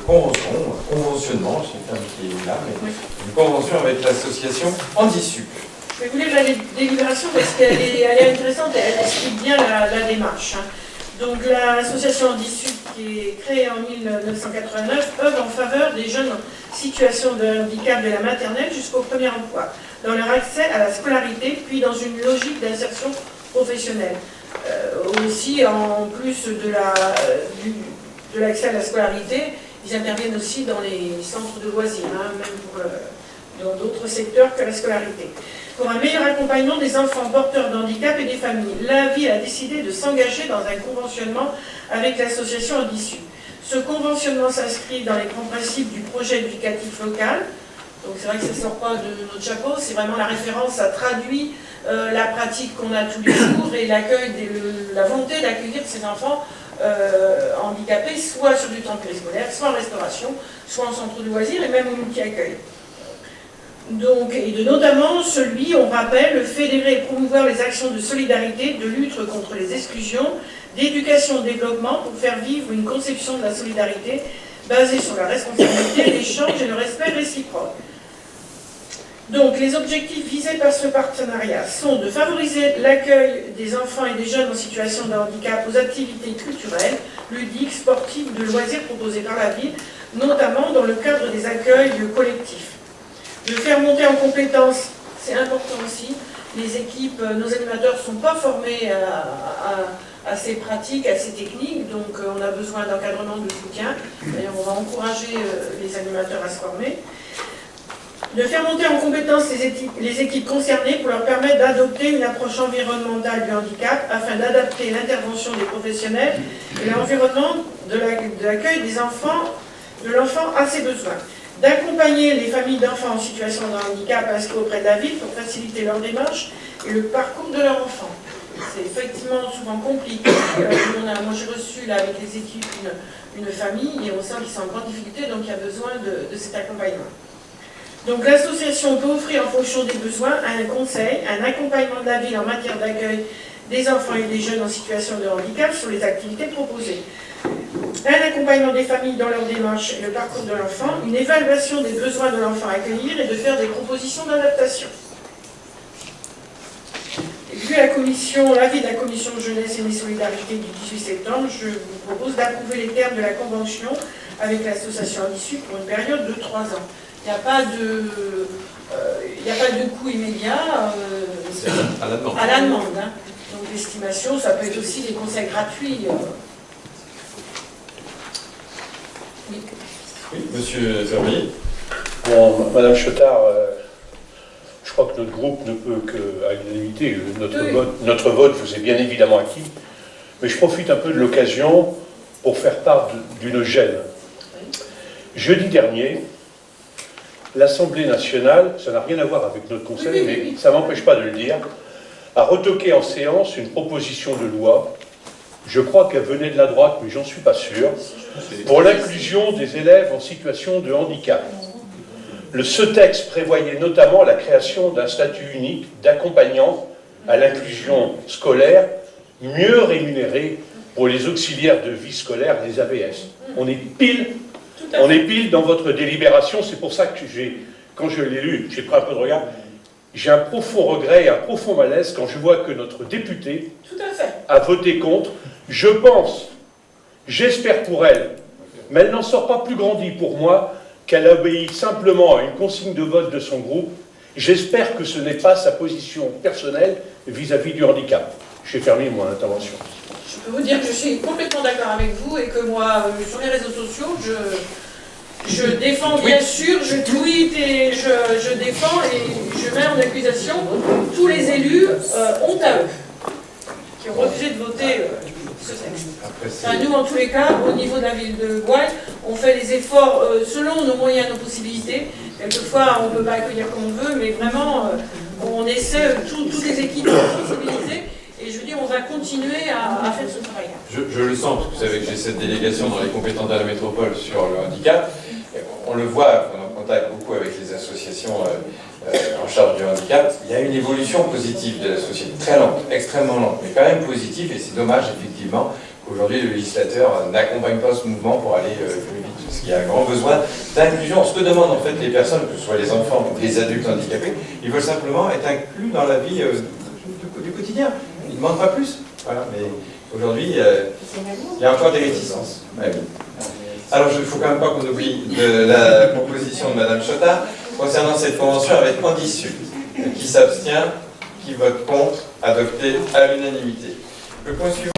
conventionnement, je sais pas qui est là, mais une convention avec l'association Handisup. Je vais vous lire la délibération parce qu'elle est intéressante et elle explique bien la démarche. Donc l'association Handisup, qui est créée en 1989, œuvre en faveur des jeunes en situation de handicap de la maternelle jusqu'au premier emploi, dans leur accès à la scolarité, puis dans une logique d'insertion professionnelle. Aussi, en plus de l'accès à la scolarité, ils interviennent aussi dans les centres de loisirs, même dans d'autres secteurs que la scolarité. Pour un meilleur accompagnement des enfants porteurs de handicap et des familles, la ville a décidé de s'engager dans un conventionnement avec l'association Handisup. Ce conventionnement s'inscrit dans les grands principes du projet éducatif local. Donc c'est vrai que ça ne sort pas de notre chapeau, c'est vraiment la référence, ça traduit la pratique qu'on a tous les jours et l'accueil, la volonté d'accueillir ces enfants handicapés, soit sur du temps périscolaire, soit en restauration, soit en centre de loisirs et même au multi-accueil. Donc, et notamment celui, on rappelle, fédérer et promouvoir les actions de solidarité, de lutte contre les exclusions, d'éducation au développement pour faire vivre une conception de la solidarité basée sur la responsabilité, l'échange et le respect réciproque. Donc, les objectifs visés par ce partenariat sont de favoriser l'accueil des enfants et des jeunes en situation de handicap aux activités culturelles, ludiques, sportives, de loisirs proposées par la ville, notamment dans le cadre des accueils collectifs. De faire monter en compétences, c'est important aussi, les équipes, nos animateurs ne sont pas formés à ces pratiques, à ces techniques, donc on a besoin d'encadrement, de soutien. D'ailleurs, on va encourager les animateurs à se former. De faire monter en compétence les équipes concernées pour leur permettre d'adopter une approche environnementale du handicap afin d'adapter l'intervention des professionnels et l'environnement de l'accueil des enfants, de l'enfant à ses besoins. D'accompagner les familles d'enfants en situation de handicap inscrits auprès de la ville pour faciliter leur démarche et le parcours de leur enfant. C'est effectivement souvent compliqué. Moi j'ai reçu là, avec les équipes une famille et on sent qu'ils sont en grande difficulté, donc il y a besoin de cet accompagnement. Donc l'association peut offrir en fonction des besoins un conseil, un accompagnement de la ville en matière d'accueil des enfants et des jeunes en situation de handicap sur les activités proposées. Un accompagnement des familles dans leur démarche et le parcours de l'enfant, une évaluation des besoins de l'enfant à accueillir et de faire des propositions d'adaptation. Vu l'avis de la commission jeunesse et des solidarités du 18 septembre, je vous propose d'approuver les termes de la convention avec l'association Handisup pour une période de 3 ans. Il n'y a pas de coût immédiat à la demande. Donc l'estimation, ça peut être aussi des conseils gratuits. Oui. Oui, monsieur Zerbi. Bon, Madame Chetard, je crois que notre groupe ne peut qu'à l'unanimité, notre vote vous est bien évidemment acquis, mais je profite un peu de l'occasion pour faire part d'une gêne. Jeudi dernier, l'Assemblée nationale, ça n'a rien à voir avec notre conseil, mais ça ne m'empêche pas de le dire, a retoqué en séance une proposition de loi, je crois qu'elle venait de la droite, mais j'en suis pas sûr, pour l'inclusion des élèves en situation de handicap. Ce texte prévoyait notamment la création d'un statut unique d'accompagnant à l'inclusion scolaire, mieux rémunéré pour les auxiliaires de vie scolaire, les AVS. On est pile dans votre délibération, c'est pour ça que quand je l'ai lu, j'ai pris un peu de regard, j'ai un profond regret et un profond malaise quand je vois que notre député a voté contre. Je pense, j'espère pour elle, mais elle n'en sort pas plus grandie pour moi qu'elle obéit simplement à une consigne de vote de son groupe. J'espère que ce n'est pas sa position personnelle vis-à-vis du handicap. J'ai terminé mon intervention. Je peux vous dire que je suis complètement d'accord avec vous et que moi, sur les réseaux sociaux, je défends bien sûr, je tweete et je défends et je mets en accusation tous les élus honte à eux qui ont refusé de voter ce texte. Enfin, nous, en tous les cas, au niveau de la ville de Gouaille, on fait les efforts selon nos moyens, nos possibilités. Quelquefois, on ne peut pas accueillir comme on veut, mais vraiment, on essaie, toutes les équipes sont sensibilisées. Et je veux dire, on va continuer à faire ce travail-là. Je le sens, parce que vous savez que j'ai cette délégation dans les compétences de la métropole sur le handicap. On le voit, on est en contact beaucoup avec les associations en charge du handicap. Il y a une évolution positive de la société, très lente, extrêmement lente, mais quand même positive, et c'est dommage effectivement qu'aujourd'hui le législateur n'accompagne pas ce mouvement pour aller plus vite. Parce qu'il y a un grand besoin d'inclusion. Ce que demandent en fait les personnes, que ce soit les enfants ou les adultes handicapés, ils veulent simplement être inclus dans la vie du quotidien. Ils ne demandent pas plus. Voilà, mais aujourd'hui, il y a encore des réticences. Ouais, oui. Alors, il ne faut quand même pas qu'on oublie de la proposition de Madame Chotard concernant cette convention avec Handisud, qui s'abstient, qui vote contre, adopté à l'unanimité. Le point suivant.